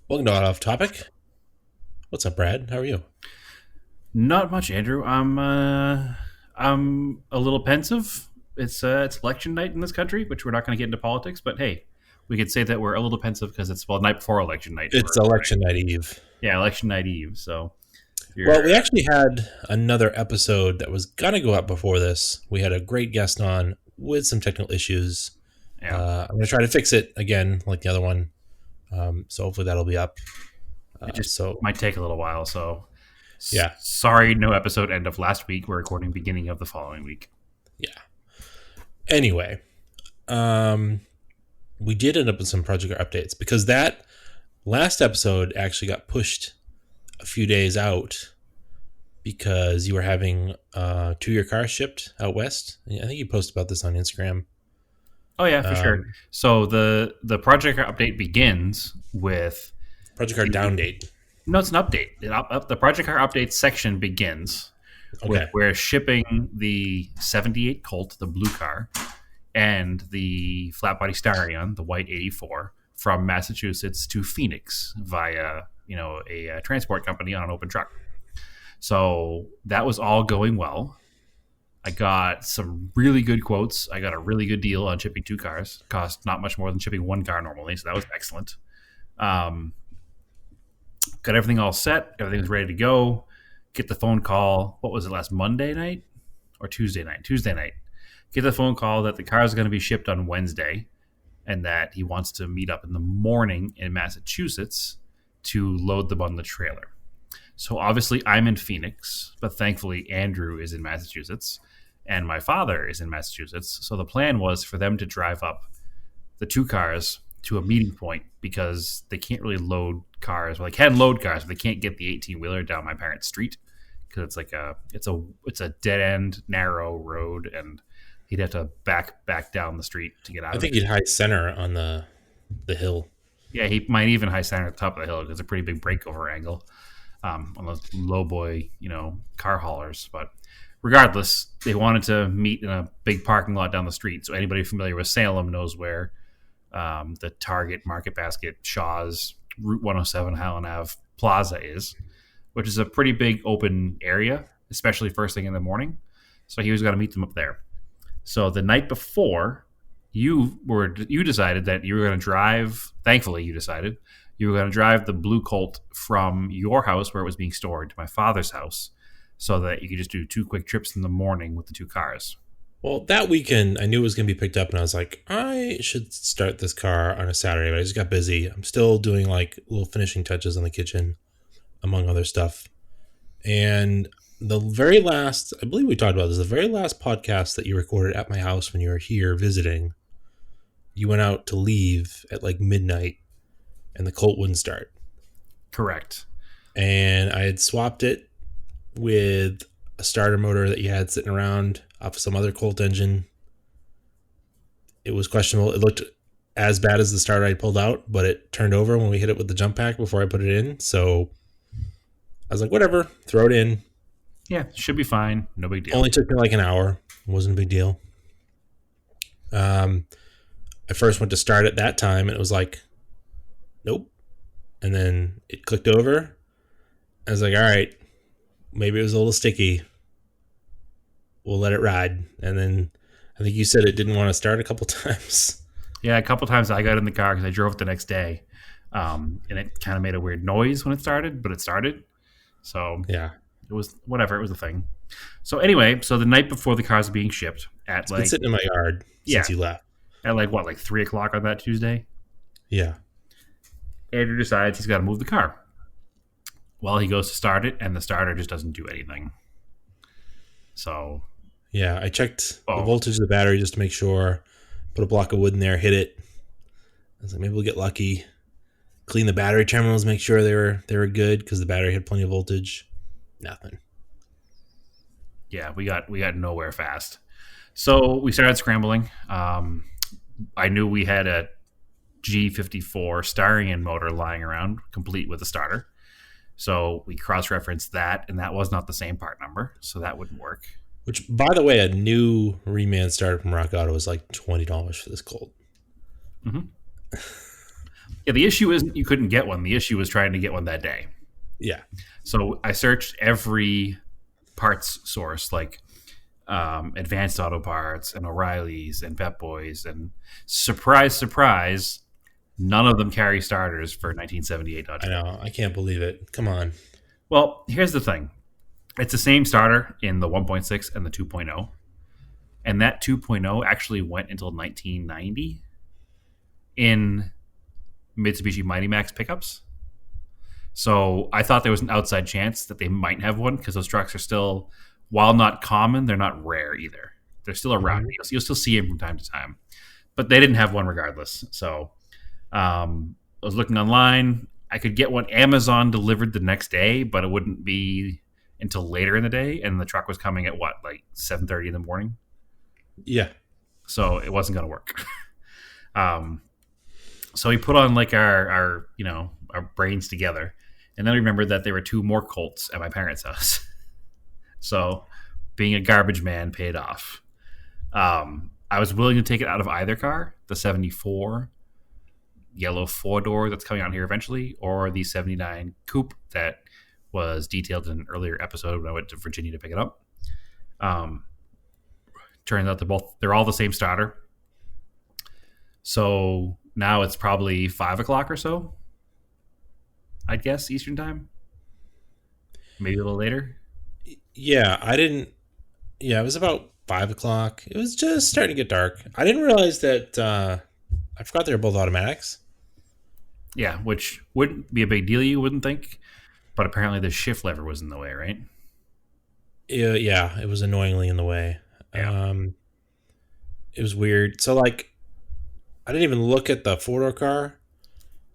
Welcome to Off Topic. What's up, Brad? How are you? Not much, Andrew. I'm a little pensive. It's election night in this country, which we're not going to get into politics. But hey, we could say that we're a little pensive because it's night before election night. We're It's election night eve. yeah, election night eve. So you're Well, we actually had another episode that was going to go up before this. We had a great guest on with some technical issues. yeah. I'm going to try to fix it again, like the other one. So hopefully that'll be up. It just So, might take a little while. So yeah. sorry, no episode end of last week. We're recording beginning of the following week. Yeah. Anyway, we did end up with some project updates because that last episode actually got pushed a few days out because you were having two of your cars shipped out west. I think you posted about this on Instagram. Oh yeah, for sure. Um, So the project update begins with Project Car down date. no, it's an update. The project car update section begins with Okay. we're shipping the 78 Colt, the blue car, and the flat body Starion, the white 84, from Massachusetts to Phoenix via a transport company on an open truck. So that was all going well. I got some really good quotes. I got a really good deal on shipping two cars. Cost not much more than shipping one car normally, so that was excellent. Um, got everything all set. Everything was ready to go. Get the phone call. What was it, last Monday night or Tuesday night? Tuesday night. Get the phone call that the car is going to be shipped on Wednesday and that he wants to meet up in the morning in Massachusetts to load them on the trailer. So obviously I'm in Phoenix, but thankfully Andrew is in Massachusetts and my father is in Massachusetts. So the plan was for them to drive up the two cars to a meeting point because they can't really load cars. Well, they can load cars, but they can't get the 18 wheeler down my parents' street because it's a dead end, narrow road, and he'd have to back down the street to get out I of think it. you'd high center on the hill. Yeah, he might even high center at the top of the hill because it's a pretty big breakover angle on those low boy, car haulers. But regardless, they wanted to meet in a big parking lot down the street. So anybody familiar with Salem knows where the Target, Market Basket, Shaw's, Route 107, Highland Ave Plaza is, which is a pretty big open area, especially first thing in the morning. So he was going to meet them up there. So the night before, you decided that you were going to drive. Thankfully, you decided you were going to drive the Blue Colt from your house where it was being stored to my father's house, so that you could just do two quick trips in the morning with the two cars. Well, that weekend I knew it was going to be picked up, and I was like, I should start this car on a Saturday, but I just got busy. I'm still doing like little finishing touches on the kitchen, among other stuff. And the very last, I believe we talked about this, the very last podcast that you recorded at my house when you were here visiting, you went out to leave at like midnight and the Colt wouldn't start. Correct. And I had swapped it with a starter motor that you had sitting around off of some other Colt engine. It was questionable. It looked as bad as the starter I pulled out, but it turned over when we hit it with the jump pack before I put it in. So I was like, whatever, throw it in. Yeah, should be fine. No big deal. Only took me like an hour. It wasn't a big deal. I first went to start at that time and it was like, nope. And then it clicked over. I was like, all right, maybe it was a little sticky. We'll let it ride. And then I think you said it didn't want to start a couple times. Yeah, a couple times I got in the car because I drove it the next day, and it kind of made a weird noise when it started, but it started. So Yeah. it was whatever. It was a thing. So anyway, so the night before the cars are being shipped at It's been sitting in my yard yeah since you left. at like 3 o'clock on that Tuesday, Yeah. Andrew decides he's got to move the car. Well, he goes to start it, and the starter just doesn't do anything. So Yeah. I checked the oh voltage of the battery just to make sure. Put a block of wood in there, hit it. I was like, maybe we'll get lucky. Clean the battery terminals, make sure they were good because the battery had plenty of voltage. Nothing. yeah, we got nowhere fast. So we started scrambling. I knew we had a G54 Starion motor lying around, complete with a starter. So we cross-referenced that, and that was not the same part number, so that wouldn't work. Which, by the way, a new reman starter from Rock Auto was like $20 for this Colt. Mm-hmm. Yeah, the issue isn't you couldn't get one. The issue was trying to get one that day. Yeah, So I searched every parts source, like Advanced Auto Parts and O'Reilly's and Pep Boys, and surprise, surprise, none of them carry starters for 1978 Dodge I Ram. know. I can't believe it. Come on. Well, here's the thing: it's the same starter in the 1.6 and the 2.0, and that 2.0 actually went until 1990 in Mitsubishi Mighty Max pickups. So I thought there was an outside chance that they might have one because those trucks are still, while not common, they're not rare either. They're still around. Mhm. You'll still see them from time to time, but they didn't have one regardless. So I was looking online. I could get one Amazon delivered the next day, but it wouldn't be until later in the day, and the truck was coming at what, like 7:30 in the morning. Yeah. So it wasn't going to work. um, so we put on like our our brains together, and then I remembered that there were two more Colts at my parents' house. So being a garbage man paid off. I was willing to take it out of either car, the 74 yellow 4-door that's coming out here eventually, or the 79 coupe that was detailed in an earlier episode when I went to Virginia to pick it up. Um, Turns out they're all the same starter. So now it's probably 5 o'clock or so, I'd guess, Eastern time. Maybe a little later. Yeah, I didn't. Yeah, it was about 5 o'clock. It was just starting to get dark. I didn't realize that. I forgot they were both automatics. Yeah, which wouldn't be a big deal, you wouldn't think. But apparently the shift lever was in the way, right? Yeah, it was annoyingly in the way. Yeah. It was weird. So like, I didn't even look at the 4-door car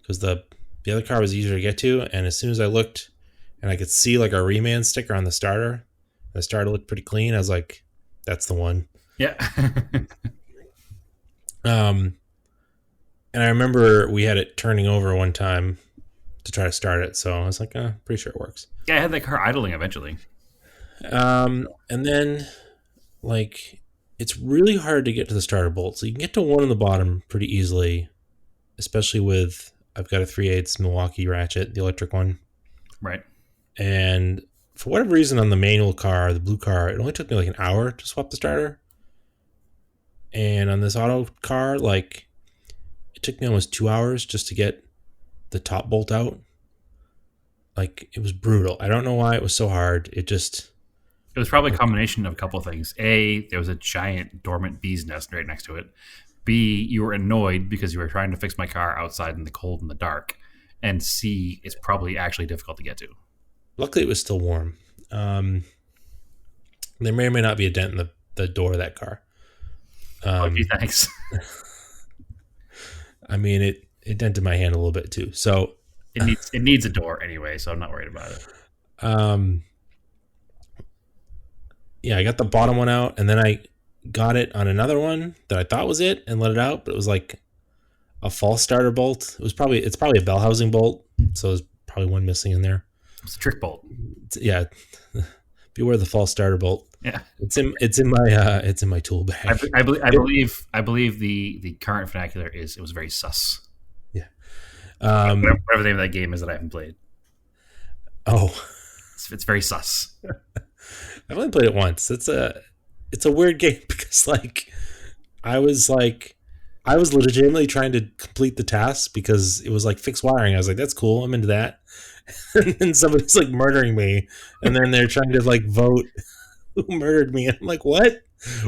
because the other car was easier to get to. And as soon as I looked, and I could see like a reman sticker on the starter, the starter looked pretty clean. I was like, "That's the one." Yeah. Um, and I remember we had it turning over one time to try to start it, so I was like, pretty sure it works. Yeah, I had that car idling eventually. And then like it's really hard to get to the starter bolt. So you can get to one on the bottom pretty easily, especially with I've got a 3/8 Milwaukee ratchet, the electric one. Right. And for whatever reason on the manual car, the blue car, it only took me like an hour to swap the starter. And on this auto car, like it took me almost 2 hours just to get the top bolt out. Like it was brutal. I don't know why it was so hard. It just It was probably a combination of a couple of things. A, there was a giant dormant bee's nest right next to it. B, you were annoyed because you were trying to fix my car outside in the cold and the dark. And C, it's probably actually difficult to get to. luckily it was still warm. There may or may not be a dent in the door of that car. Okay, thanks. I mean it dented my hand a little bit too. So It needs a door anyway, so I'm not worried about it. Yeah, I got the bottom one out, and then I got it on another one that I thought was it, and let it out, but it was like a false starter bolt. It's probably a bell housing bolt, so there's probably one missing in there. It's a trick bolt. Yeah, beware the false starter bolt. Yeah, It's in my tool bag. I believe the current vernacular is it was very sus. Yeah. Whatever the name of that game is that I haven't played. Oh, It's very sus. I've only played it once. It's a weird game because like I was legitimately trying to complete the task because it was like fixed wiring. I was like, that's cool. I'm into that. And then somebody's like murdering me, and then they're trying to like vote who murdered me. And I'm like, what?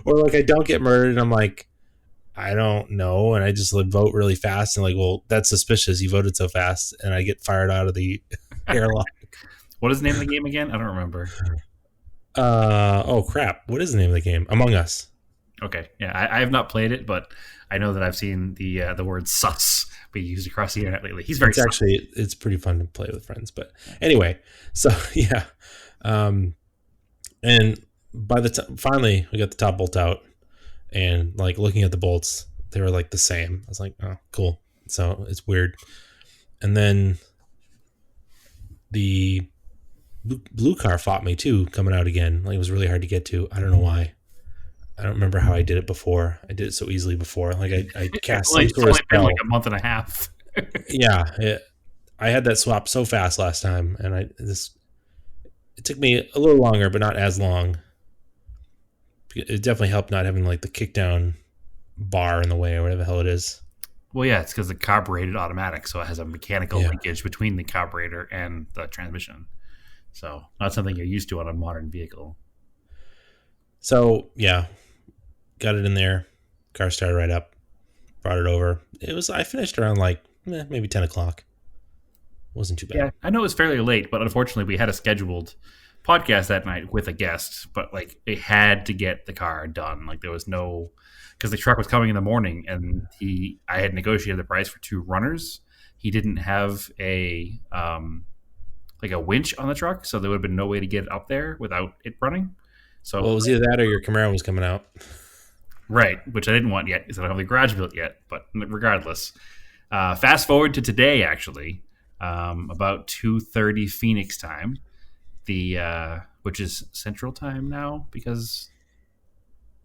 Or like I don't get murdered, and I'm like, I don't know, and I just like vote really fast, and like, well, that's suspicious. You voted so fast, and I get fired out of the airlock. What is the name of the game again? I don't remember. Oh crap! What is the name of the game? Among Us. Okay, yeah, I have not played it, but I know that I've seen the word sus be used across the internet lately. He's very It's actually it's pretty fun to play with friends. But anyway, so yeah, and by the time finally we got the top bolt out, and like looking at the bolts, they were like the same. I was like, oh, cool. So it's weird. And then the blue car fought me too, coming out again. Like it was really hard to get to. I don't know why. I don't remember how I did it before. I did it so easily before. Like I cast some sort of been spell. like a month and a half. Yeah, I had that swap so fast last time, and it took me a little longer, but not as long. It definitely helped not having like the kick down bar in the way or whatever the hell it is. Well, yeah, it's because the carbureted automatic, so it has a mechanical Yeah. linkage between the carburetor and the transmission. So not something you're used to on a modern vehicle. So yeah, got it in there. Car started right up. Brought it over. I finished around like maybe 10 o'clock. Wasn't too bad. Yeah, I know it was fairly late, but unfortunately, we had a scheduled podcast that night with a guest, but like they had to get the car done. Like there was no because the truck was coming in the morning, and I had negotiated the price for two runners. He didn't have a like a winch on the truck, so there would have been no way to get it up there without it running. So Well, it was either that or your Camaro was coming out. right, which I didn't want yet because I don't have the garage built yet. But regardless, fast forward to today, actually, about 2:30 Phoenix time, the which is Central Time now because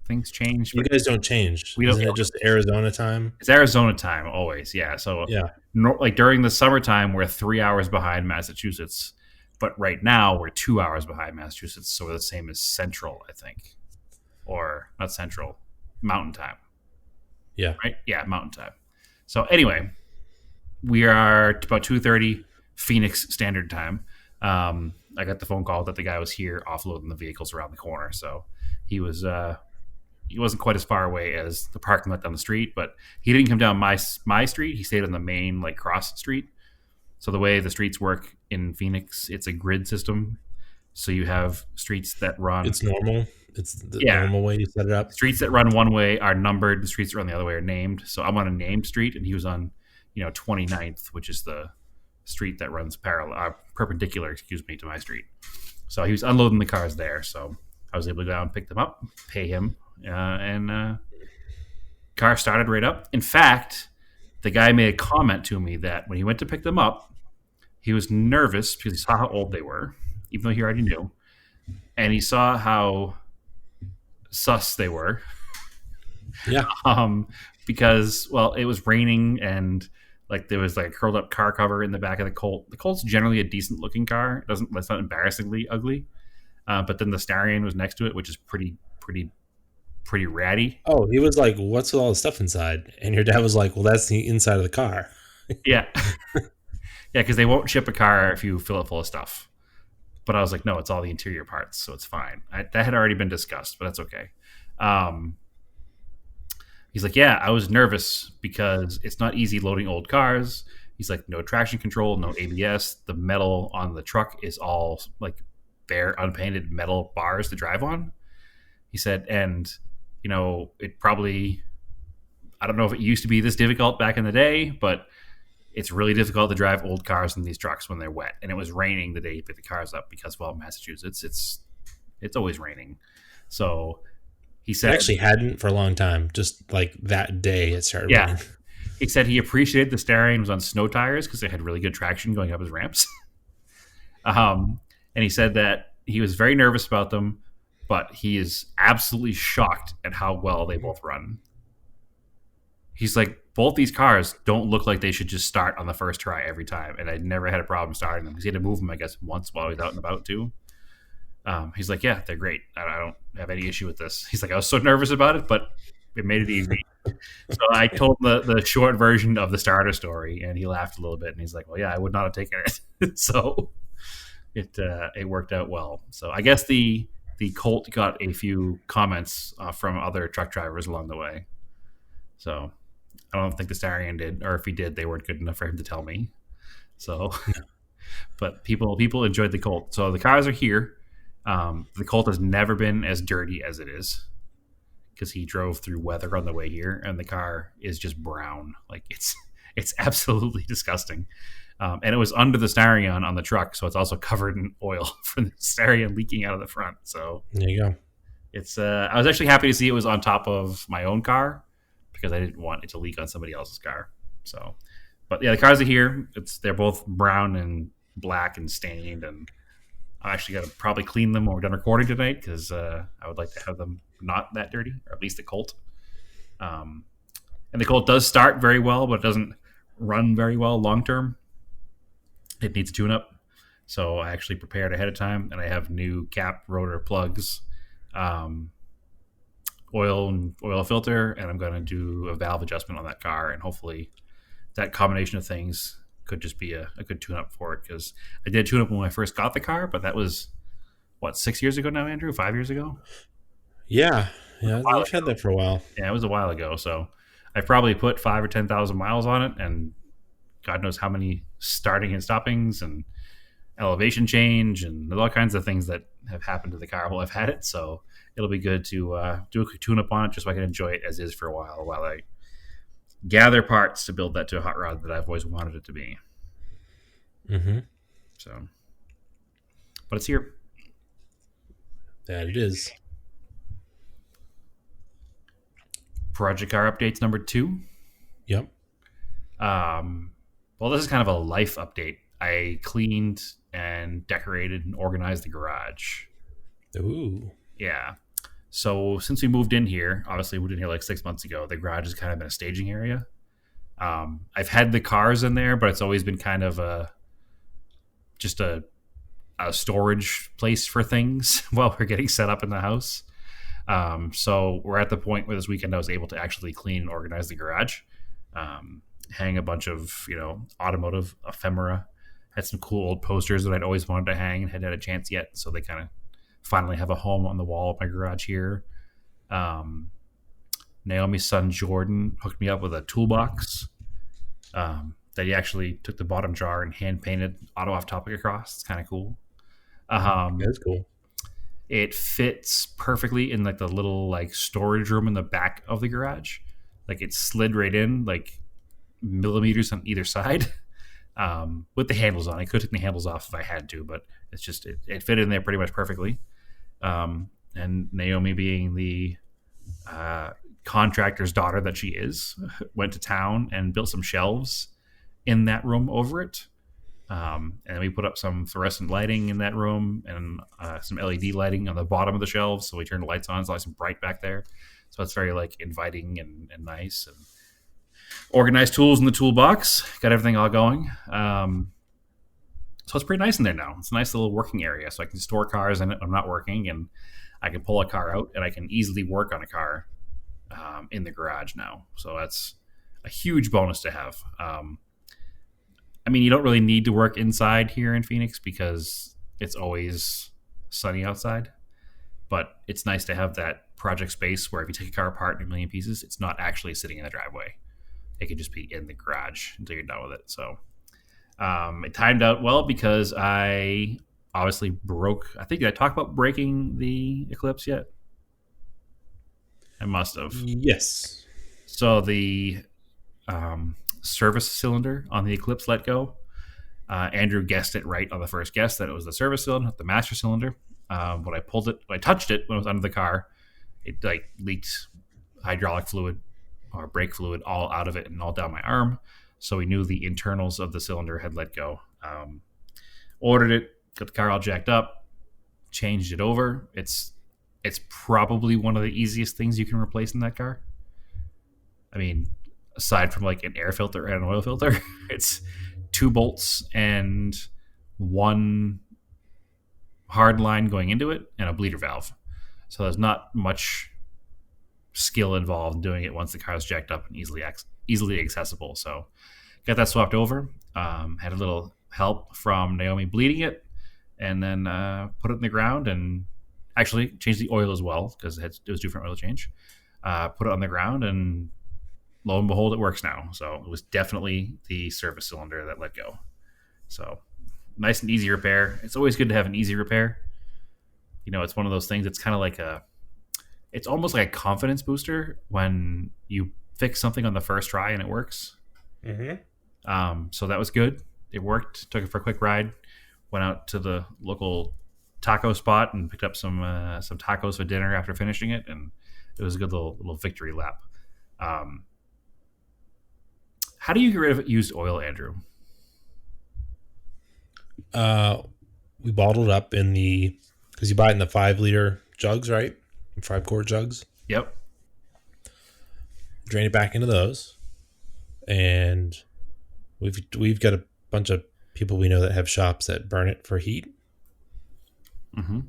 things change. You guys don't change. We don't. Isn't it just Arizona time? It's Arizona time always, yeah. So Yeah. like during the summertime, we're 3 hours behind Massachusetts, but right now we're 2 hours behind Massachusetts, so we're the same as Central, I think, or not Central, Mountain Time, Yeah. right? Yeah, Mountain Time. So anyway, we are about 2:30 Phoenix Standard Time. I got the phone call that the guy was here offloading the vehicles around the corner, so he was. He wasn't quite as far away as the parking lot down the street, but he didn't come down my street. He stayed on the main like cross street. So the way the streets work in Phoenix, it's a grid system. So you have streets that run, It's normal. It's the yeah, normal way you set it up. streets that run one way are numbered. The streets that run the other way are named. So I'm on a named street, and he was on, 29th, which is the street that runs perpendicar, excuse me, to my street. So he was unloading the cars there. So I was able to go down, pick them up, pay him, and car started right up. In fact, the guy made a comment to me that when he went to pick them up, he was nervous because he saw how old they were, even though he already knew, and he saw how sus they were. Yeah. Because it was raining and like there was like a curled up car cover in the back of the Colt. The Colt's generally a decent looking car. It's not embarrassingly ugly. But then the Starion was next to it, which is pretty ratty. Oh, he was like, "What's with all the stuff inside?" And your dad was like, "Well, that's the inside of the car." Yeah, yeah, because they won't ship a car if you fill it full of stuff. But I was like, no, it's all the interior parts, so it's fine. That had already been discussed, but that's okay. Um, he's like, yeah, I was nervous because it's not easy loading old cars. He's like, no traction control, no ABS. The metal on the truck is all like bare unpainted metal bars to drive on. He said, and it probably, I don't know if it used to be this difficult back in the day, but it's really difficult to drive old cars in these trucks when they're wet. And it was raining the day he picked the cars up because, Massachusetts, it's always raining. So he It said, actually hadn't for a long time. Just like that day, it started yeah, raining. he said he appreciated the Starion was on snow tires because they had really good traction going up his ramps. And he said that he was very nervous about them, but he is absolutely shocked at how well they both run. He's like, both these cars don't look like they should just start on the first try every time. And I never had a problem starting them because he had to move them, I guess, once while he was out and about too. He's like, yeah, they're great. I don't have any issue with this. He's like, I was so nervous about it, but it made it easy. So I told him the short version of the starter story, and he laughed a little bit. And he's like, well, yeah, I would not have taken it. So it worked out well. So I guess the Colt got a few comments from other truck drivers along the way. So I don't think the Starion did, or if he did, they weren't good enough for him to tell me. So, but people enjoyed the Colt. So the cars are here. The Colt has never been as dirty as it is because he drove through weather on the way here, and the car is just brown. Like it's absolutely disgusting. And it was under the Starion on the truck, so it's also covered in oil from the Starion leaking out of the front. So There you go. it's I was actually happy to see it was on top of my own car because I didn't want it to leak on somebody else's car. So, but yeah, the cars are here. They're both brown and black and stained, and I actually got to probably clean them when we're done recording tonight because I would like to have them not that dirty, or at least the Colt. And the Colt does start very well, but it doesn't run very well long term. It needs a tune up. So I actually prepared ahead of time, and I have new cap rotor plugs, um, oil filter, and I'm going to do a valve adjustment on that car, and hopefully that combination of things could just be a good tune up for it. Because I did tune up when I first got the car, but that was what, 6 years ago now, Andrew? 5 years ago? Yeah, It was yeah, a while you've had ago. that for a while. Yeah, it was a while ago. So I've probably put 5 or 10,000 miles on it, and God knows how many starting and stoppings and elevation change, and there's all kinds of things that have happened to the car while I've had it. So it'll be good to do a quick tune up on it just so I can enjoy it as is for a while I gather parts to build that to a hot rod that I've always wanted it to be. Mm-hmm. So, but it's here. That it is. Project car updates number 2. Yep. Um, well, this is kind of a life update. I cleaned and decorated and organized the garage. Ooh. Yeah. So since we moved in here, obviously we moved in here like 6 months ago, the garage has kind of been a staging area. I've had the cars in there, but it's always been kind of just a storage place for things while we're getting set up in the house. So we're at the point where this weekend I was able to actually clean and organize the garage, hang a bunch of automotive ephemera. Had some cool old posters that I'd always wanted to hang and hadn't had a chance yet, so they kind of finally have a home on the wall of my garage here. Um, Naomi's son Jordan hooked me up with a toolbox that he actually took the bottom jar and hand painted auto off topic across. It's kind of cool. Um, That's cool. it fits perfectly in like the little like storage room in the back of the garage. Like it slid right in, like millimeters on either side, with the handles on. I could take the handles off if I had to, but it's just it fit in there pretty much perfectly. And Naomi, being the contractor's daughter that she is, went to town and built some shelves in that room over it. And then we put up some fluorescent lighting in that room and some LED lighting on the bottom of the shelves. So we turned the lights on. It's nice and bright back there. So it's very like inviting and nice. And organized tools in the toolbox. Got everything all going. So it's pretty nice in there now. It's a nice little working area. So I can store cars in it. I'm not working, and I can pull a car out, and I can easily work on a car in the garage now. So that's a huge bonus to have. I mean, you don't really need to work inside here in Phoenix because it's always sunny outside. But it's nice to have that project space where if you take a car apart in a million pieces, it's not actually sitting in the driveway. It could just be in the garage until you're done with it. So it timed out well because I obviously broke. I think, did I talk about breaking the Eclipse yet? I must have. Yes. So the service cylinder on the Eclipse let go. Andrew guessed it right on the first guess that it was the service cylinder, the master cylinder. When I touched it when it was under the car, it like leaked hydraulic fluid or brake fluid all out of it and all down my arm. So we knew the internals of the cylinder had let go. Ordered it, got the car all jacked up, changed it over. It's probably one of the easiest things you can replace in that car. I mean, aside from like an air filter and an oil filter, it's 2 bolts and 1 hard line going into it and a bleeder valve. So there's not much skill involved in doing it once the car is jacked up and easily accessible. So got that swapped over. Had a little help from Naomi bleeding it, and then put it in the ground and actually changed the oil as well because it was due for an oil change. Put it on the ground, and lo and behold, it works now. So it was definitely the service cylinder that let go. So nice and easy repair. It's always good to have an easy repair. It's one of those things. It's kind of like it's almost like a confidence booster when you fix something on the first try and it works. Mm-hmm. So that was good. It worked. Took it for a quick ride. Went out to the local taco spot and picked up some tacos for dinner after finishing it, and it was a good little victory lap. How do you get rid of used oil, Andrew? We bottled up because you buy it in the 5-liter jugs, right? 5-quart jugs. Yep. Drain it back into those, and We've got a bunch of people we know that have shops that burn it for heat, Hmm.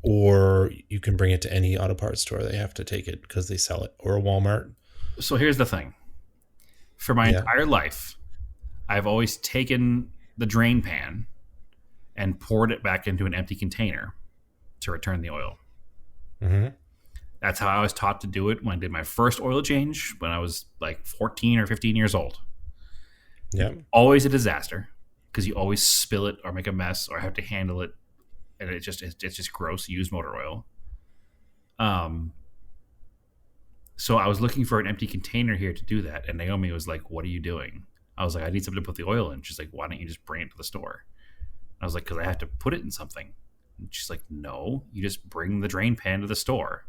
or you can bring it to any auto parts store. They have to take it because they sell it, or a Walmart. So here's the thing. For my Yeah. entire life, I've always taken the drain pan and poured it back into an empty container to return the oil. Hmm. That's how I was taught to do it when I did my first oil change when I was like 14 or 15 years old. Yeah. Always a disaster because you always spill it or make a mess or have to handle it, and it's just gross used motor oil. Um, so I was looking for an empty container here to do that, and Naomi was like, "What are you doing?" I was like, "I need something to put the oil in." She's like, "Why don't you just bring it to the store?" I was like, "Because I have to put it in something." And she's like, "No, you just bring the drain pan to the store."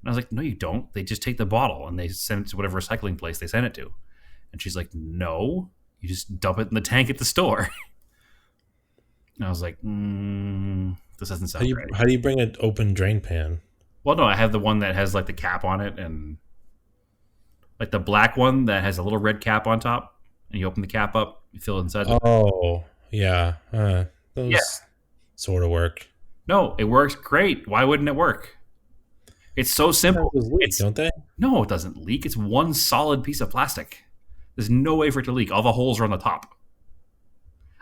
And I was like, "No, you don't. They just take the bottle and they send it to whatever recycling place they send it to." And she's like, "No, you just dump it in the tank at the store." And I was like, "This doesn't sound right." How do you bring an open drain pan? Well, no, I have the one that has like the cap on it, and like the black one that has a little red cap on top. And you open the cap up, you fill it inside. Oh, yeah. Yeah, Those sort of work. no, it works great. Why wouldn't it work? It's so Sometimes simple. those leak, It's don't they? No, it doesn't leak. It's one solid piece of plastic. There's no way for it to leak. All the holes are on the top.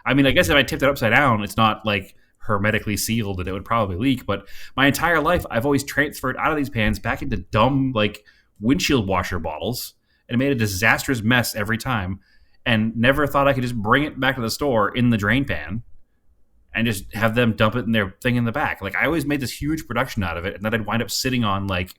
I mean, I guess if I tipped it upside down, it's not like hermetically sealed and it would probably leak. But my entire life, I've always transferred out of these pans back into dumb, like, windshield washer bottles and made a disastrous mess every time and never thought I could just bring it back to the store in the drain pan and just have them dump it in their thing in the back. Like, I always made this huge production out of it, and then I'd wind up sitting on, like,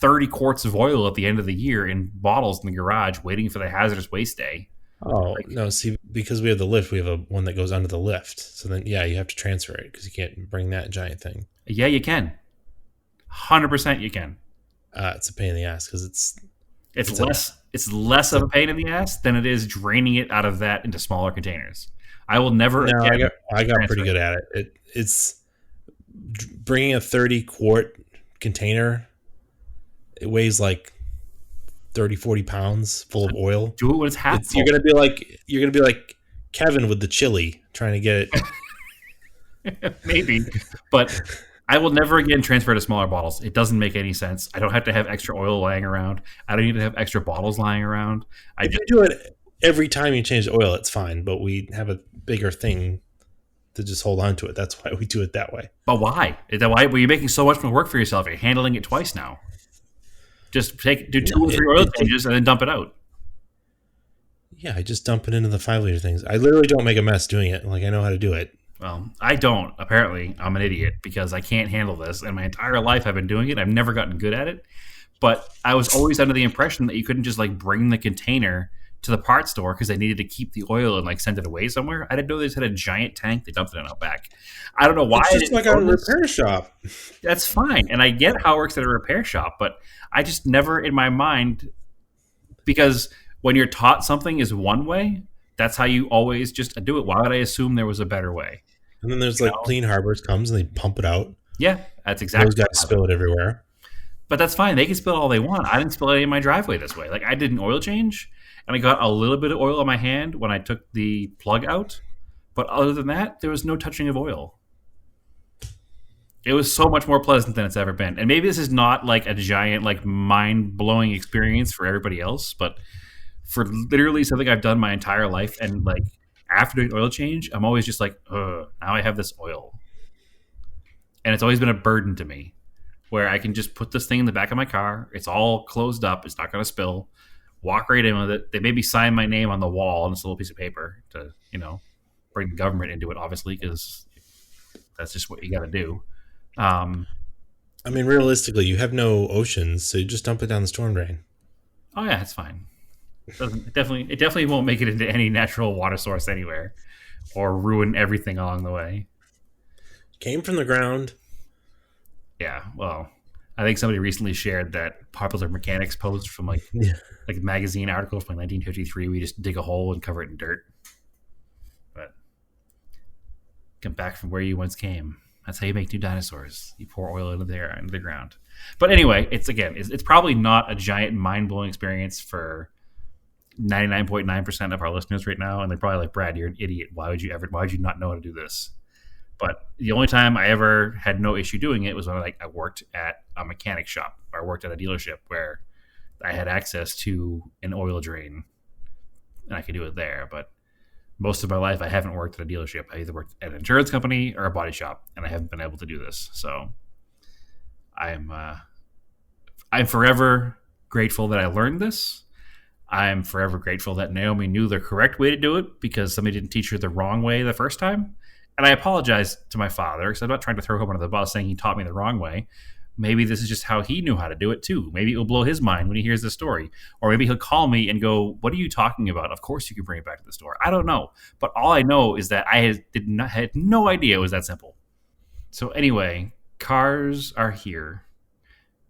30 quarts of oil at the end of the year in bottles in the garage waiting for the hazardous waste day. Oh, Like, no. See, because we have the lift, we have a one that goes under the lift. So then, yeah, you have to transfer it because you can't bring that giant thing. yeah, you can. 100% you can. It's a pain in the ass because It's it's a less it's of a a pain in the ass than it is draining it out of that into smaller containers. I will never no. again I got transfer pretty it. good at it. It's bringing a 30-quart container. It weighs like 30-40 pounds full of oil. Do it when it's half It's full. you're gonna be like Kevin with the chili trying to get it. Maybe, but I will never again transfer to smaller bottles. It doesn't make any sense. I don't have to have extra oil lying around. I don't need to have extra bottles lying around. I If just you do it every time you change the oil, it's fine. But we have a bigger thing to just hold on to it. That's why we do it that way. But why? Why were you making so much more work for yourself? You're handling it twice now. Just do No, 2 or 3 oil changes and then dump it out. yeah, I just dump it into the 5 liter things. I literally don't make a mess doing it. Like I know how to do it. Well, I don't. Apparently, I'm an idiot because I can't handle this. And my entire life, I've been doing it. I've never gotten good at it. But I was always under the impression that you couldn't just like bring the container to the parts store because they needed to keep the oil and like send it away somewhere. I didn't know they just had a giant tank. They dumped it in out back. I don't know why. It's I just didn't like a know this. repair shop. That's fine, and I get how it works at a repair shop, but I just never in my mind, because when you're taught something is one way, that's how you always just do it. Why would I assume there was a better way? And then there's You like know? Clean Harbors comes and they pump it out. Yeah, that's Those exactly guys what happened. spill it everywhere. But that's fine. They can spill all they want. I didn't spill any in my driveway this way. Like, I did an oil change, and I got a little bit of oil on my hand when I took the plug out. But other than that, there was no touching of oil. It was so much more pleasant than it's ever been. And maybe this is not like a giant, like mind blowing experience for everybody else, but for literally something I've done my entire life, and like after doing oil change, I'm always just like, ugh, now I have this oil. And it's always been a burden to me where I can just put this thing in the back of my car. It's all closed up. It's not going to spill. Walk right in with it. They maybe sign my name on the wall on this little piece of paper to, bring the government into it, obviously, because that's just what you got to do. I mean, realistically, you have no oceans, so you just dump it down the storm drain. Oh yeah, it's fine. It definitely won't make it into any natural water source anywhere, or ruin everything along the way. Came from the ground. Yeah, well, I think somebody recently shared that Popular Mechanics post from like Yeah. like magazine article from 1953. We just dig a hole and cover it in dirt, but come back from where you once came. That's how you make new dinosaurs. You pour oil into the ground. But anyway, it's probably not a giant mind blowing experience for 99.9% of our listeners right now, and they're probably like, Brad, you're an idiot. Why would you not know how to do this? But the only time I ever had no issue doing it was when I worked at a mechanic shop or I worked at a dealership where I had access to an oil drain and I could do it there. But most of my life, I haven't worked at a dealership. I either worked at an insurance company or a body shop, and I haven't been able to do this. So I'm I'm forever grateful that I learned this. I'm forever grateful that Naomi knew the correct way to do it because somebody didn't teach her the wrong way the first time. And I apologize to my father because I'm not trying to throw him under the bus saying he taught me the wrong way. Maybe this is just how he knew how to do it too. Maybe it will blow his mind when he hears the story. Or maybe he'll call me and go, "What are you talking about? Of course you can bring it back to the store." I don't know. But all I know is that had no idea it was that simple. So anyway, cars are here.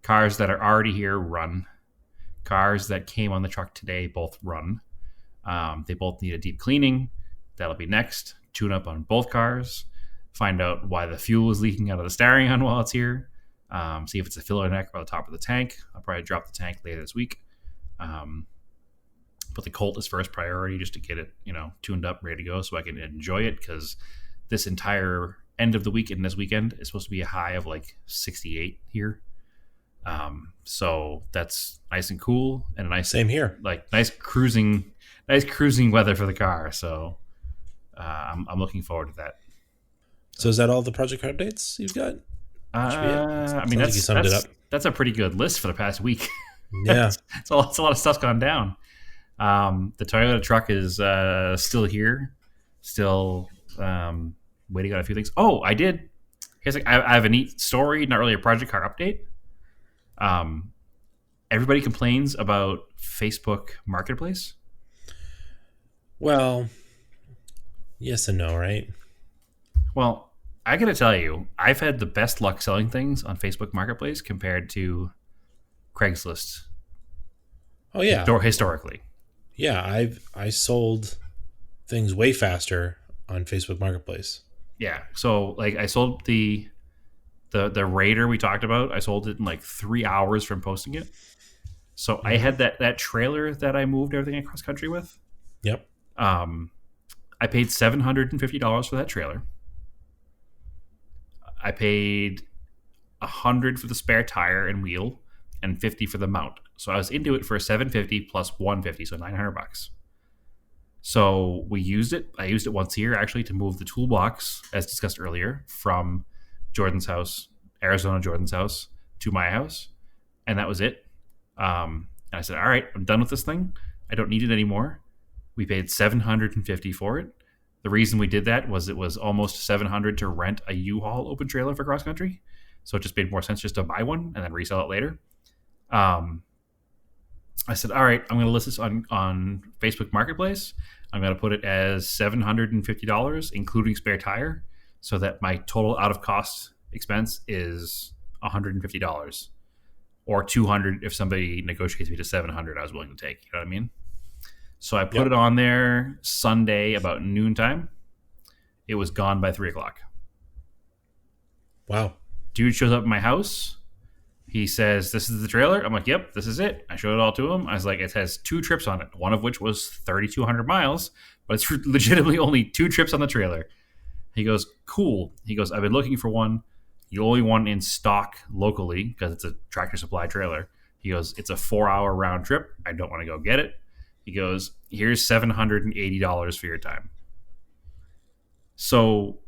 Cars that are already here run. Cars that came on the truck today both run. They both need a deep cleaning. That'll be next. Tune up on both cars. Find out why the fuel is leaking out of the steering while it's here. See if it's a filler neck or the top of the tank. I'll probably drop the tank later this week. But the Colt is first priority just to get it, tuned up, ready to go so I can enjoy it because this entire end of the weekend, this weekend, is supposed to be a high of like 68 here. So that's nice and cool and a nice, Same here. like nice cruising weather for the car. So I'm looking forward to that. So is that all the project car updates you've got? I mean, Sounds like you summed it up. that's a pretty good list for the past week. Yeah. it's a lot of stuff's gone down. The Toyota truck is still here, still waiting on a few things. Oh, I did. I have a neat story, not really a project car update. Everybody complains about Facebook Marketplace. Well, yes and no, right? Well, I got to tell you, I've had the best luck selling things on Facebook Marketplace compared to Craigslist. Oh yeah. Historically. Yeah, I sold things way faster on Facebook Marketplace. Yeah. So like I sold the Raider we talked about. I sold it in like 3 hours from posting it. So I had that trailer that I moved everything across country with. Yep. I paid $750 for that trailer. I paid $100 for the spare tire and wheel, and $50 for the mount. So I was into it for $750 plus $150, so $900. So we used it. I used it once here actually to move the toolbox, as discussed earlier, from Jordan's house, Arizona Jordan's house, to my house, and that was it. And I said, "All right, I'm done with this thing. I don't need it anymore." We paid $750 for it. The reason we did that was it was almost $700 to rent a U-Haul open trailer for cross country, so it just made more sense just to buy one and then resell it later. I said, "All right, I'm going to list this on Facebook Marketplace. I'm going to put it as $750, including spare tire, so that my total out of cost expense is $150, or $200 if somebody negotiates me to $700. I was willing to take. You know what I mean?" So I put it on there Sunday about noontime. It was gone by 3:00. Wow. Dude shows up at my house. He says, "This is the trailer." I'm like, "Yep, this is it." I showed it all to him. I was like, "It has 2 trips on it, one of which was 3,200 miles, but it's legitimately only 2 trips on the trailer." He goes, "Cool." He goes, "I've been looking for one. The only one in stock locally, because it's a Tractor Supply trailer." He goes, "It's a 4-hour round trip. I don't want to go get it." He goes, "Here's $780 for your time." So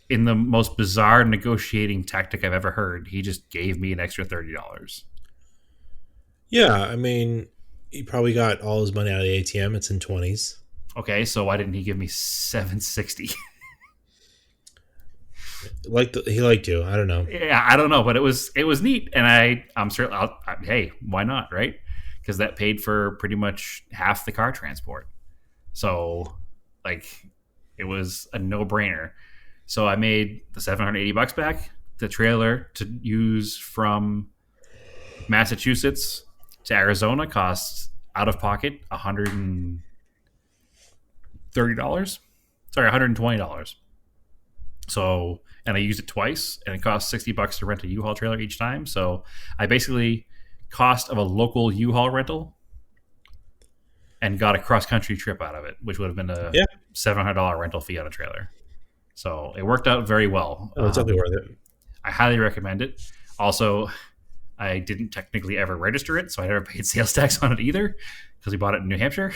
in the most bizarre negotiating tactic I've ever heard, he just gave me an extra $30. Yeah, I mean, he probably got all his money out of the ATM. It's in 20s. Okay, so why didn't he give me $760? He liked you. I don't know. Yeah, I don't know, but it was neat, and I'm certain. Hey, why not, right? Because that paid for pretty much half the car transport. So, like, it was a no-brainer. So I made the $780 back. The trailer to use from Massachusetts to Arizona costs out of pocket $130. Sorry, $120. So, and I used it twice, and it costs $60 to rent a U-Haul trailer each time. So I basically cost of a local U-Haul rental and got a cross country trip out of it, which would have been a Yeah, $700 rental fee on a trailer. So it worked out very well. oh, it's definitely worth it. I highly recommend it. Also, I didn't technically ever register it, so I never paid sales tax on it either because we bought it in New Hampshire.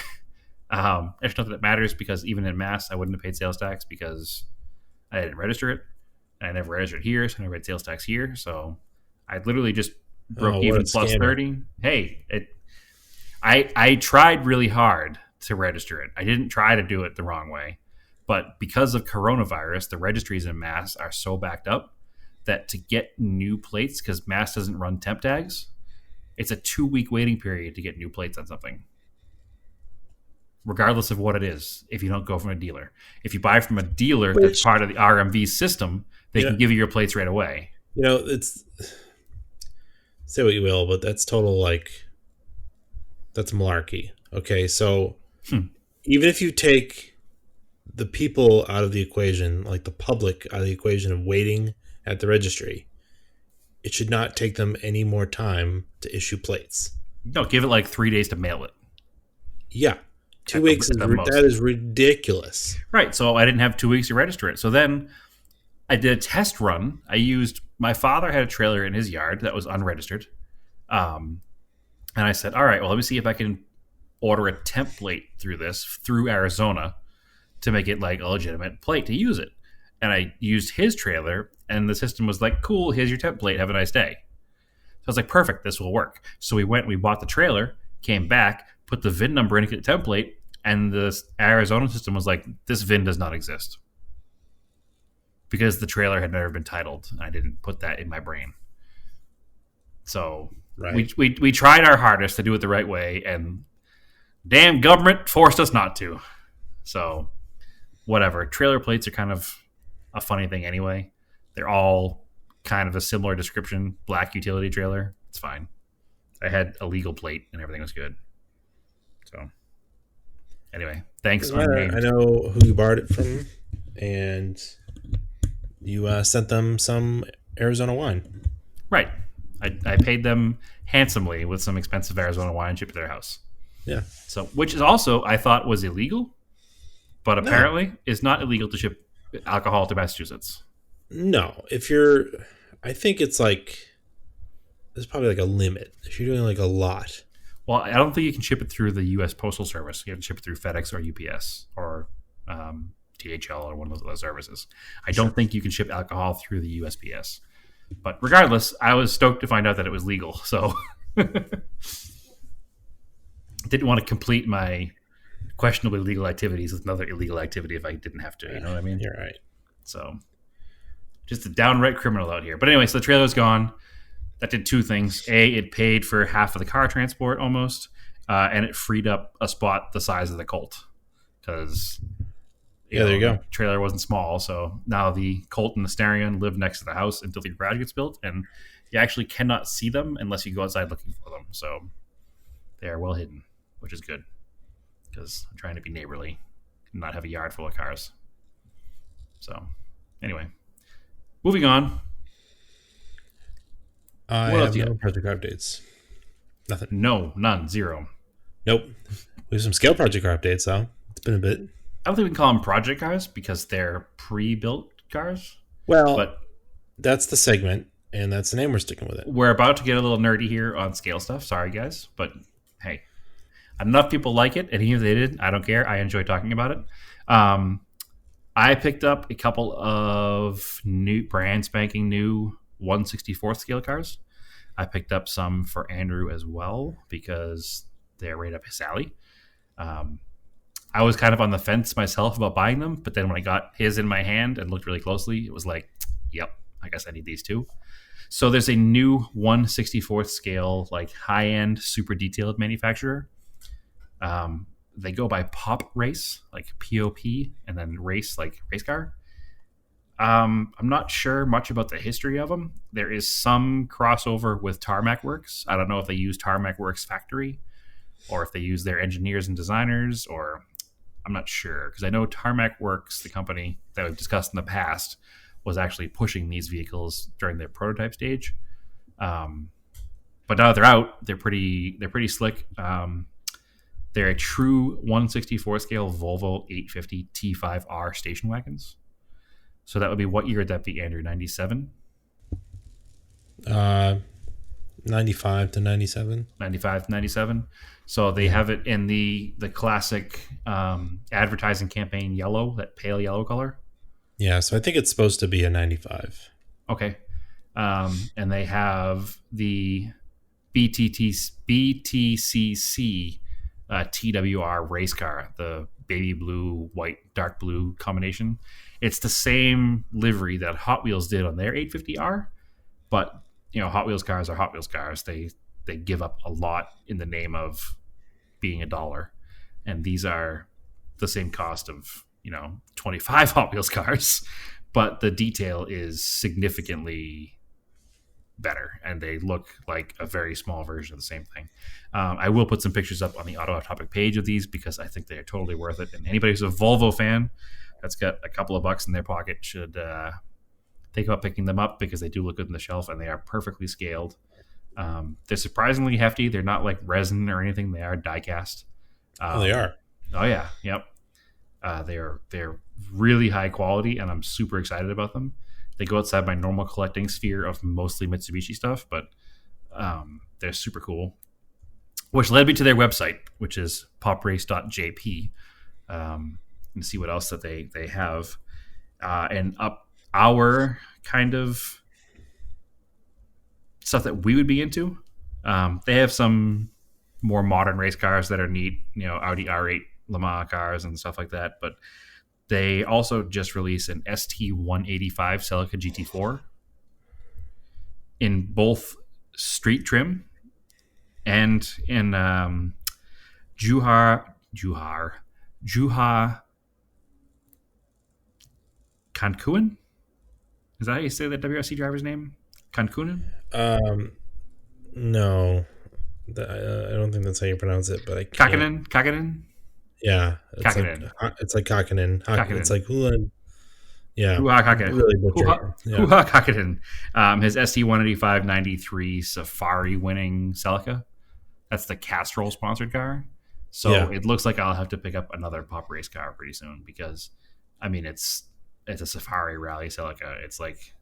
It's not that it matters because even in Mass, I wouldn't have paid sales tax because I didn't register it. And I never registered here, so I never paid sales tax here. So I literally just broke Oh, what a even plus scammer! 30. Hey, I tried really hard to register it. I didn't try to do it the wrong way. But because of coronavirus, the registries in Mass are so backed up that to get new plates, because Mass doesn't run temp tags, it's a 2-week waiting period to get new plates on something, regardless of what it is, if you don't go from a dealer. If you buy from a dealer that's Which, part of the RMV system, they you know, can give you your plates right away. it's say what you will, but that's total like that's malarkey. Okay, so Hmm. even if you take the people out of the equation, like the public out of the equation of waiting at the registry, it should not take them any more time to issue plates. No, give it like 3 days to mail it Yeah, two at the, weeks at is the most. that is ridiculous. Right. So I didn't have 2 weeks to register it. So then I did a test run. My father had a trailer in his yard that was unregistered. Um, and I said, all right, well, let me see if I can order a template through Arizona to make it like a legitimate plate to use it. And I used his trailer, and the system was like, cool, here's your template. Have a nice day. So I was like, perfect, this will work. So we bought the trailer, came back, put the VIN number in the template, and the Arizona system was like, this VIN does not exist. Because the trailer had never been titled, and I didn't put that in my brain. So Right. we tried our hardest to do it the right way, and damn government forced us not to. So whatever. Trailer plates are kind of a funny thing anyway. They're all kind of a similar description. Black utility trailer. It's fine. I had a legal plate and everything was good. So anyway, thanks Doesn't matter. I unnamed. know who you borrowed it from, and you sent them some Arizona wine. Right. I paid them handsomely with some expensive Arizona wine shipped to their house. Yeah. So, which is also I thought was illegal, but No, apparently it's not illegal to ship alcohol to Massachusetts. no. If you're, I think it's like there's probably like a limit. If you're doing like a lot, Well, I don't think you can ship it through the U.S. Postal Service. You have to ship it through FedEx or UPS or DHL or one of those other services. I sure. don't think you can ship alcohol through the USPS. But regardless, I was stoked to find out that it was legal. So didn't want to complete my questionably legal activities with another illegal activity if I didn't have to. You know what I mean? You're right. So just a downright criminal out here. But anyway, so the trailer's gone. That did two things. A, it paid for half of the car transport almost, and it freed up a spot the size of the Colt because Yeah, there you go. the trailer wasn't small. So now the Colt and the Starion live next to the house until the garage gets built, and you actually cannot see them unless you go outside looking for them. So they are well hidden, which is good because I'm trying to be neighborly and not have a yard full of cars. So anyway, moving on. I What else have do you no got? project updates. Nothing. No, none, zero. Nope. We have some scale project car updates though. It's been a bit. I don't think we can call them project cars because they're pre-built cars. Well, But that's the segment, and that's the name we're sticking with it. we're about to get a little nerdy here on scale stuff. Sorry, guys, but hey, enough people like it, and even if they didn't, I don't care. I enjoy talking about it. Um, I picked up a couple of new, brand spanking new 1/64th scale cars. I picked up some for Andrew as well because they're right up his alley. Um, I was kind of on the fence myself about buying them, but then when I got his in my hand and looked really closely, it was like, yep, I guess I need these too. So there's a new 1/64th scale, like high end, super detailed manufacturer. They go by Pop Race, like POP, and then Race, like race car. I'm not sure much about the history of them. There is some crossover with Tarmac Works. I don't know if they use Tarmac Works factory or if they use their engineers and designers, or I'm not sure because I know Tarmac Works, the company that we've discussed in the past, was actually pushing these vehicles during their prototype stage. But now that they're out, they're pretty slick. They're a true 1/64 scale Volvo 850 T5R station wagons. So that would be, what year would that be, Andrew? 97? Uh, 95 to 97. 95 to 97. So they Yeah. have it in the classic advertising campaign yellow, that pale yellow color. Yeah. So I think it's supposed to be a 95. Okay. And they have the BTCC TWR race car, the baby blue, white, dark blue combination. It's the same livery that Hot Wheels did on their 850R, but Hot Wheels cars are Hot Wheels cars. They give up a lot in the name of being a dollar, and these are the same cost of 25 Hot Wheels cars, but the detail is significantly better, and they look like a very small version of the same thing. I will put some pictures up on the Auto Off Topic page of these because I think they are totally worth it. And anybody who's a Volvo fan that's got a couple of bucks in their pocket should think about picking them up, because they do look good on the shelf and they are perfectly scaled. They're surprisingly hefty. They're not like resin or anything. They are die cast. Oh, they are. Oh yeah, yep. They're really high quality, and I'm super excited about them. They go outside my normal collecting sphere of mostly Mitsubishi stuff, but they're super cool. Which led me to their website, which is poprace.jp, and see what else that they have. And up our kind of stuff that we would be into. They have some more modern race cars that are neat, Audi R8 Le Mans cars and stuff like that. But they also just released an ST185 Celica GT4 in both street trim and in Juha Kankunen. Is that how you say that WRC driver's name? Kankunen? No, I don't think that's how you pronounce it, but I can't. Kakinen? Yeah, Kakinen. It's like Kakinen. Kakinen. It's like Hulan. Yeah, Huha Kakinen. really butchered. Yeah. Huha Kakinen. His ST185 93 Safari winning Celica. That's the Castrol sponsored car. So It looks like I'll have to pick up another Pop Race car pretty soon, because it's a Safari Rally Celica. It's like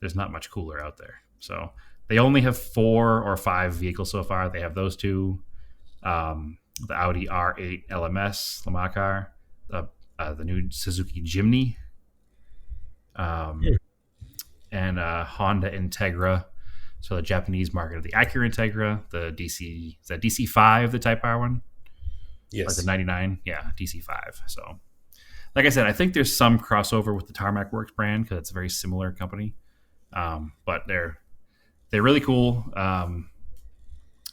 there's not much cooler out there. So they only have 4 or 5 vehicles so far. They have those two, the Audi R8 LMS Le Mans car, the new Suzuki Jimny, and Honda Integra. So the Japanese market of the Acura Integra, the DC, is that DC5, the Type R one? Yes. Or the 99? Yeah, DC5. So, like I said, I think there's some crossover with the Tarmac Works brand, because it's a very similar company. But they're really cool.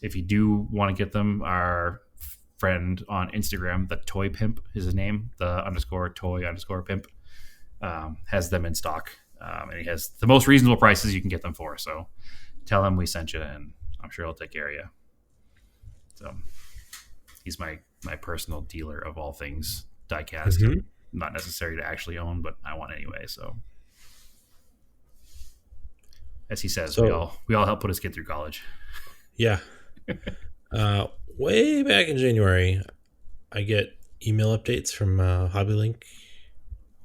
If you do want to get them, our friend on Instagram, the Toy Pimp is his name, the _toy_pimp, has them in stock. And he has the most reasonable prices you can get them for. So tell him we sent you, and I'm sure he'll take care of you. So he's my personal dealer of all things diecast. Mm-hmm. Not necessary to actually own, but I want anyway. So as he says, we all help put his kid through college. Yeah. Way back in January, I get email updates from HobbyLink.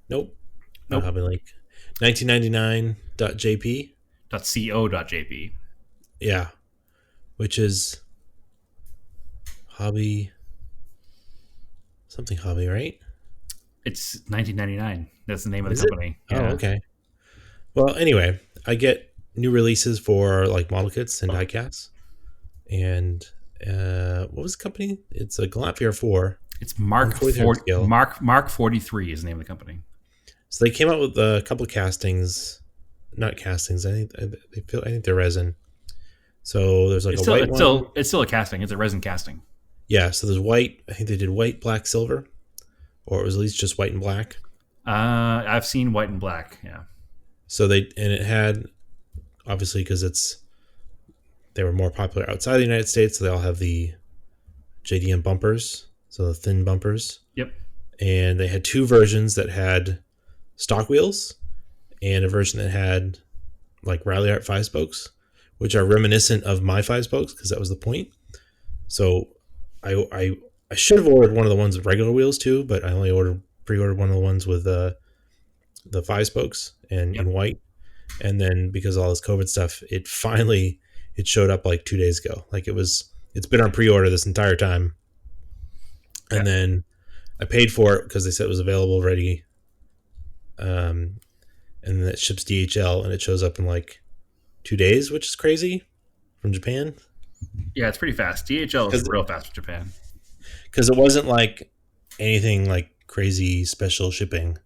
Nope. Not HobbyLink. 1999.jp. .co.jp. Yeah. Which is hobby, right? It's 1999. That's the name of the Is it? company. Oh, Yeah. okay. Well, anyway, I get new releases for like model kits and diecasts. And what was the company? It's a Galant VR4. It's Mark 43 is the name of the company. So they came out with a couple of castings, not castings. I think they're resin. So there's like It's a white one. It's still a casting. It's a resin casting. Yeah. So there's white. I think they did white, black, silver, or it was at least just white and black. I've seen white and black. Yeah. So it had, obviously, because they were more popular outside the United States. So they all have the JDM bumpers, so the thin bumpers. Yep. And they had 2 versions that had stock wheels, and a version that had like Rally Art 5-spokes, which are reminiscent of my 5-spokes, because that was the point. So I should have ordered one of the ones with regular wheels too, but I only pre-ordered one of the ones with the five spokes and Yep. in white. And then because of all this COVID stuff, it showed up like 2 days ago. Like it's been on pre-order this entire time. Yeah. And then I paid for it because they said it was available already. And then it ships DHL and it shows up in like 2 days, which is crazy from Japan. Yeah, it's pretty fast. DHL is real fast for Japan. Because it wasn't like anything like crazy special shipping.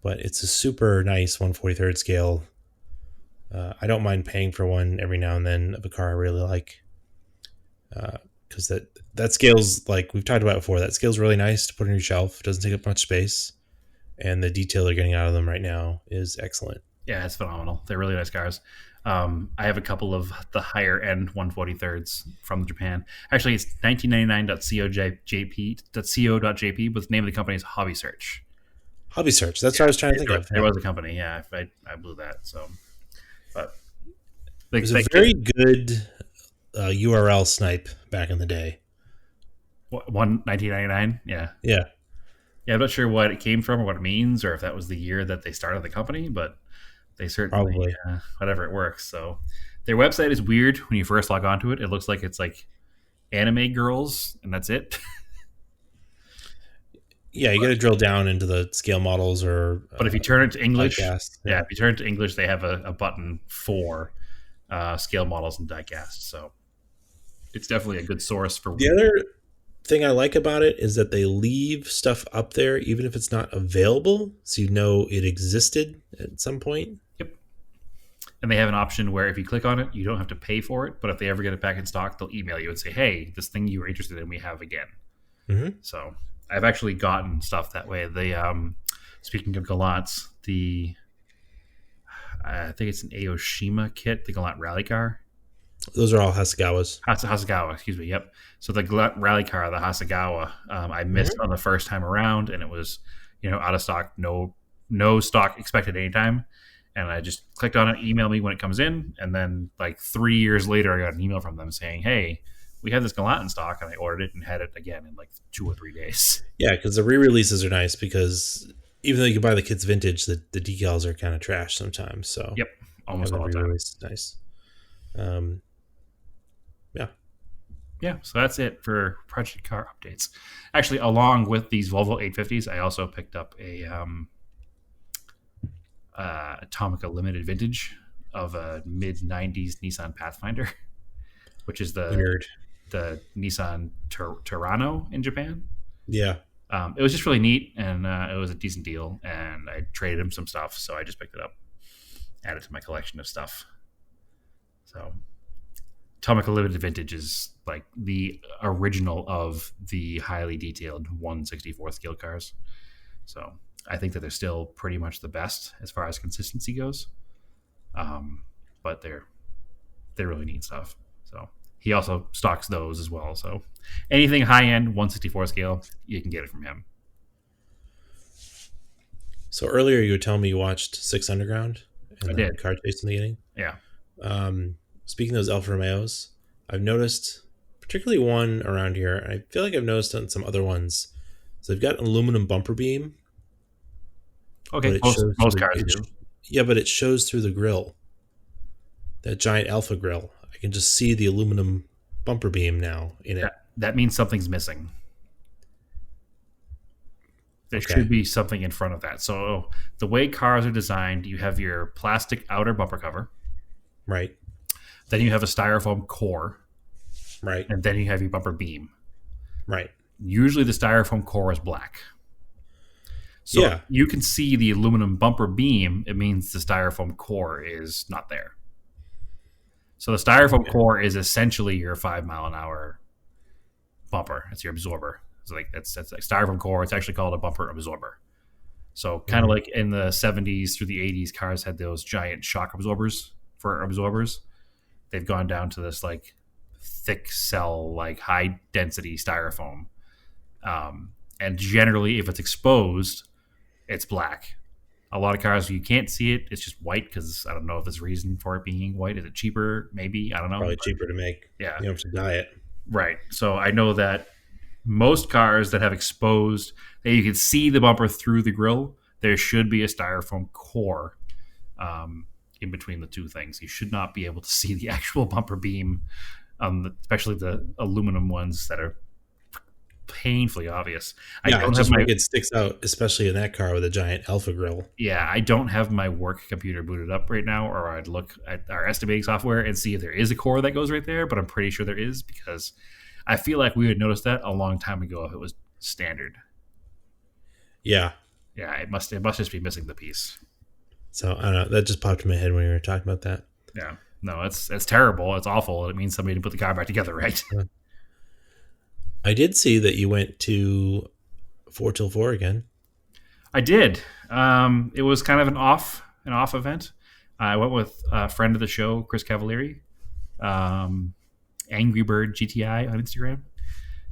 But it's a super nice 1/43rd scale. I don't mind paying for one every now and then of a car I really like. Because that scale's like we've talked about before. That scale's really nice to put on your shelf. It doesn't take up much space, and the detail they're getting out of them right now is excellent. Yeah, it's phenomenal. They're really nice cars. I have a couple of the higher end 143rds from Japan. Actually, it's 1999.co.jp, but the name of the company is Hobby Search. Hobby Search. That's what I was trying to think of. There was a company. Yeah, I blew that. So, but It was a very good URL snipe back in the day. 1999. Yeah. Yeah. Yeah, I'm not sure what it came from or what it means, or if that was the year that they started the company, but they certainly, whatever it works. So their website is weird when you first log onto it. It looks like it's like anime girls, and that's it. Yeah, you got to drill down into the scale models or. But if you turn it to English, diecast, if you turn it to English, they have a button for scale models and diecast. So it's definitely a good source for. The other thing I like about it is that they leave stuff up there even if it's not available, so you know it existed at some point. Yep. And they have an option where if you click on it, you don't have to pay for it, but if they ever get it back in stock, they'll email you and say, hey, this thing you were interested in, we have again. Mm-hmm. So I've actually gotten stuff that way. Speaking of Gallants, I think it's an Aoshima kit, the Gallant rally car. Those are all Hasegawas. Hasegawa, excuse me. Yep. So the rally car, the Hasegawa, I missed on the first time around, and it was, out of stock, no stock expected anytime. And I just clicked on it, email me when it comes in, and then like 3 years later, I got an email from them saying, "Hey, we have this Gallant in stock," and I ordered it and had it again in like 2 or 3 days. Yeah, because the re-releases are nice because even though you can buy the kits vintage, the decals are kind of trash sometimes. So yep, almost all the time. Nice. Yeah, so that's it for project car updates. Actually, along with these Volvo 850s, I also picked up a Atomica Limited Vintage of a mid-90s Nissan Pathfinder, which is the Nissan Terrano in Japan. Yeah. It was just really neat, and it was a decent deal, and I traded him some stuff, so I just picked it up, added to my collection of stuff. So Atomica Limited Vintage is like the original of the highly detailed 1/64 scale cars. So I think that they're still pretty much the best as far as consistency goes. But they're really neat stuff. So he also stocks those as well. So anything high end 1/64 scale, you can get it from him. So earlier you were telling me you watched Six Underground and I the did. car chase in the beginning. Yeah. Speaking of those Alfa Romeos, I've noticed particularly one around here. I feel like I've noticed on some other ones. So they've got an aluminum bumper beam. Okay, most cars do. Yeah, but it shows through the grill. That giant Alfa grill. I can just see the aluminum bumper beam now in it. That means something's missing. There should be something in front of that. So the way cars are designed, you have your plastic outer bumper cover. Right. Then you have a styrofoam core. Right. And then you have your bumper beam. Right. Usually the styrofoam core is black. So you can see the aluminum bumper beam. It means the styrofoam core is not there. So the styrofoam core is essentially your 5 mile an hour bumper. It's your absorber. So like that's like styrofoam core. It's actually called a bumper absorber. So kind of like in the 70s through the 80s, cars had those giant shock absorbers for absorbers. They've gone down to this like thick cell, like high density styrofoam. And generally, if it's exposed, it's black. A lot of cars, you can't see it. It's just white because I don't know if there's a reason for it being white. Is it cheaper? Maybe. I don't know. Probably cheaper to make. Yeah. You don't have to dye it. Right. So I know that most cars that have exposed that you can see the bumper through the grill, there should be a styrofoam core um, in between the two things. You should not be able to see the actual bumper beam, especially the aluminum ones that are painfully obvious. I Yeah, don't have just my wicked sticks out, especially in that car with a giant Alpha grill. Yeah, I don't have my work computer booted up right now, or I'd look at our estimating software and see if there is a core that goes right there. But I'm pretty sure there is because I feel like we would notice that a long time ago if it was standard. Yeah. Yeah, it must just be missing the piece. So I don't know. That just popped in my head when we were talking about that. Yeah, no, it's terrible. It's awful. It means somebody didn't put the car back together right. Yeah. I did see that you went to 4 till 4 again. I did. It was kind of an off event. I went with a friend of the show, Chris Cavalieri, um, Angry Bird GTI on Instagram.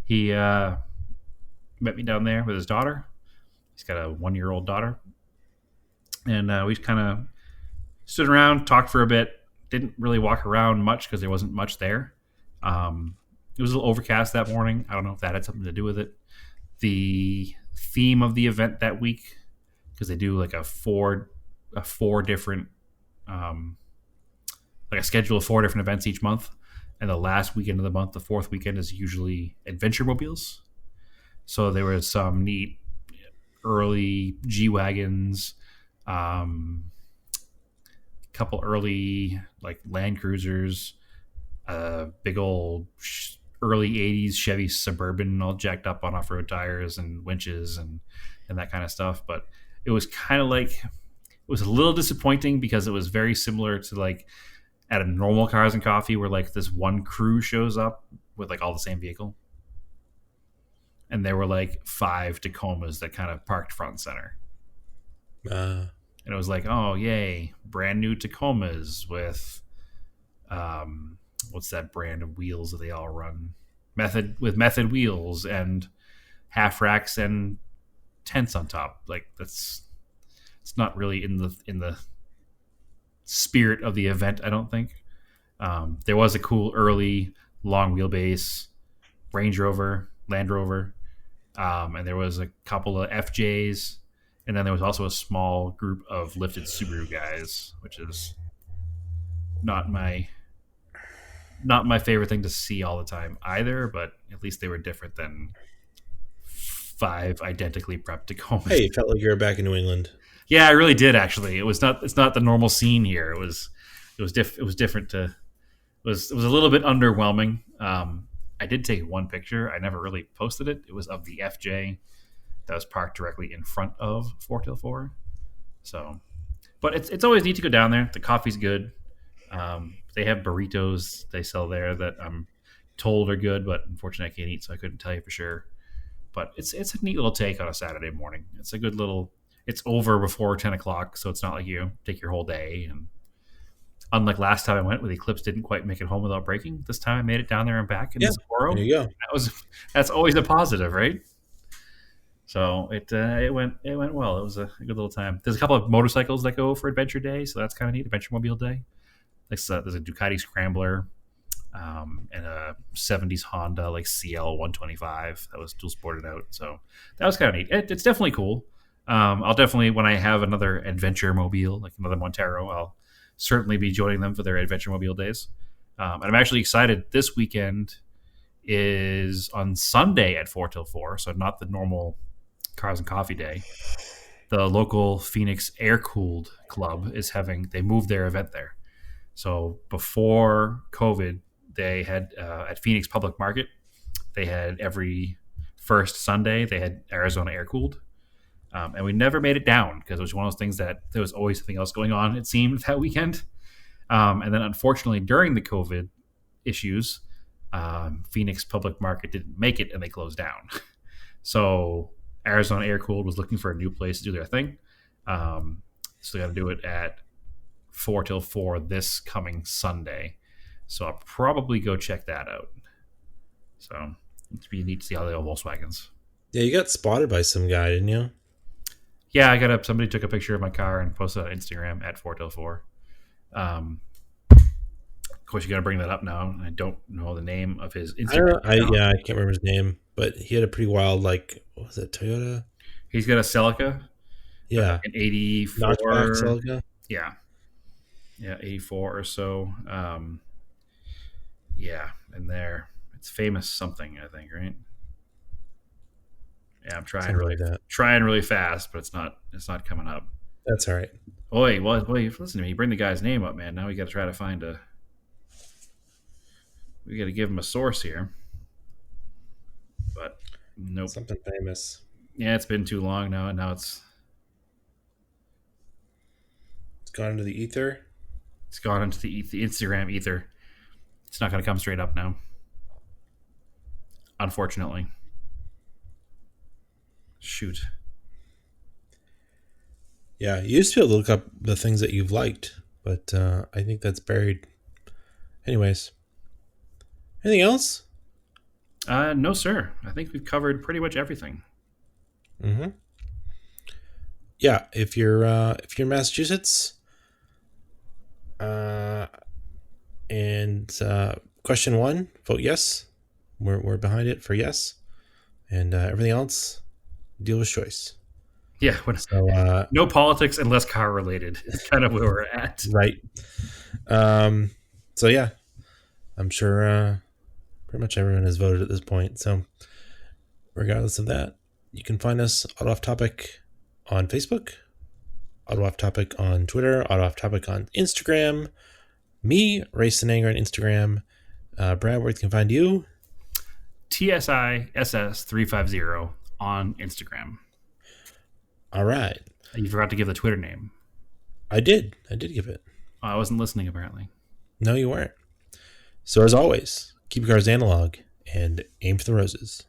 He met me down there with his daughter. He's got a 1-year-old daughter, and we kind of stood around, talked for a bit. Didn't really walk around much because there wasn't much there. It was a little overcast that morning. I don't know if that had something to do with it. The theme of the event that week, because they do like a four different like a schedule of 4 different events each month, and the last weekend of the month, the fourth weekend, is usually adventure mobiles. So there was some neat early G wagons, couple early like Land Cruisers, big old early '80s Chevy Suburban, all jacked up on off road tires and winches and that kind of stuff. But it was kind of like it was a little disappointing because it was very similar to like at a normal Cars and Coffee where like this one crew shows up with like all the same vehicle. And there were like 5 Tacomas that kind of parked front and center. Uh, And it was like, oh yay, brand new Tacomas with what's that brand of wheels that they all run? Method wheels and half racks and tents on top. Like that's it's not really in the spirit of the event, I don't think. There was a cool early long wheelbase Range Rover, Land Rover, and there was a couple of FJs, and then there was also a small group of lifted Subaru guys, which is not my not my favorite thing to see all the time either. But at least they were different than 5 identically prepped hey, Tacomas. it felt like you were back in New England. Yeah, I really did actually. It was not. It's not the normal scene here. It was different to. It was a little bit underwhelming. I did take one picture. I never really posted it. It was of the FJ that was parked directly in front of 4 till 4. So, but it's always neat to go down there. The coffee's good. They have burritos they sell there that I'm told are good, but unfortunately I can't eat, so I couldn't tell you for sure. But it's a neat little take on a Saturday morning. It's a good little. It's over before 10 o'clock, so it's not like you take your whole day. And unlike last time I went, where the Eclipse didn't quite make it home without breaking, this time I made it down there and back in Yeah, the Sapporo. there you go. That's always a positive, right? So it went well. It was a good little time. There's a couple of motorcycles that go for Adventure Day, so that's kind of neat. Adventure Mobile Day. There's a Ducati Scrambler, and a '70s Honda like CL 125 that was dual sported out. So that was kind of neat. It's definitely cool. I'll definitely when I have another Adventure Mobile, like another Montero, I'll certainly be joining them for their Adventure Mobile days. And I'm actually excited. This weekend is on Sunday at 4 till 4, so not the normal Cars and Coffee Day. The local Phoenix Air Cooled Club is they moved their event there. So before COVID, they had at Phoenix Public Market, they had every first Sunday, they had Arizona Air Cooled. And we never made it down because it was one of those things that there was always something else going on, it seemed, that weekend. And then unfortunately, during the COVID issues, Phoenix Public Market didn't make it and they closed down. So Arizona Air Cooled was looking for a new place to do their thing. So they got to do it at 4 till 4 this coming Sunday. So I'll probably go check that out. So it's be neat to see how they have Volkswagens. Yeah, you got spotted by some guy, didn't you? Yeah, I got up. Somebody took a picture of my car and posted it on Instagram at 4 till 4. course, you got to bring that up now. I don't know the name of his I don't Instagram know. account. I can't remember his name, but he had a pretty wild, like, what was it, Toyota? He's got a Celica, Yeah, an notchback 84. Celica. Yeah, yeah, 84 or so. Yeah, and there, it's famous something, I think, right? Yeah, I'm Something like that. trying really fast, but it's not coming up. That's all right. Oi, well, wait, listen to me. You bring the guy's name up, man. Now we got to try to find a. We got to give him a source here, but nope. Something famous. Yeah, it's been too long now, and now It's gone into the ether. it's gone into the Instagram ether. It's not going to come straight up now, unfortunately. Shoot. Yeah, you used to be able to look up the things that you've liked, but I think that's buried. Anyways, anything else? No, sir. I think we've covered pretty much everything. Mm-hmm. Yeah, if you're in Massachusetts, uh, and question one, vote yes. We're behind it for yes, and everything else, deal with choice. Yeah, So no politics unless car related. It's kind of where we're at. right. Um, so yeah, I'm sure pretty much everyone has voted at this point. So regardless of that, you can find us Auto Off Topic on Facebook, Auto Off Topic on Twitter, Auto Off Topic on Instagram. Me, Race and Anger on Instagram. Brad, where can find you? TSISS350 on Instagram. All right. You forgot to give the Twitter name. I did. I did give it. I wasn't listening, apparently. No, you weren't. So as always, keep your cars analog and aim for the roses.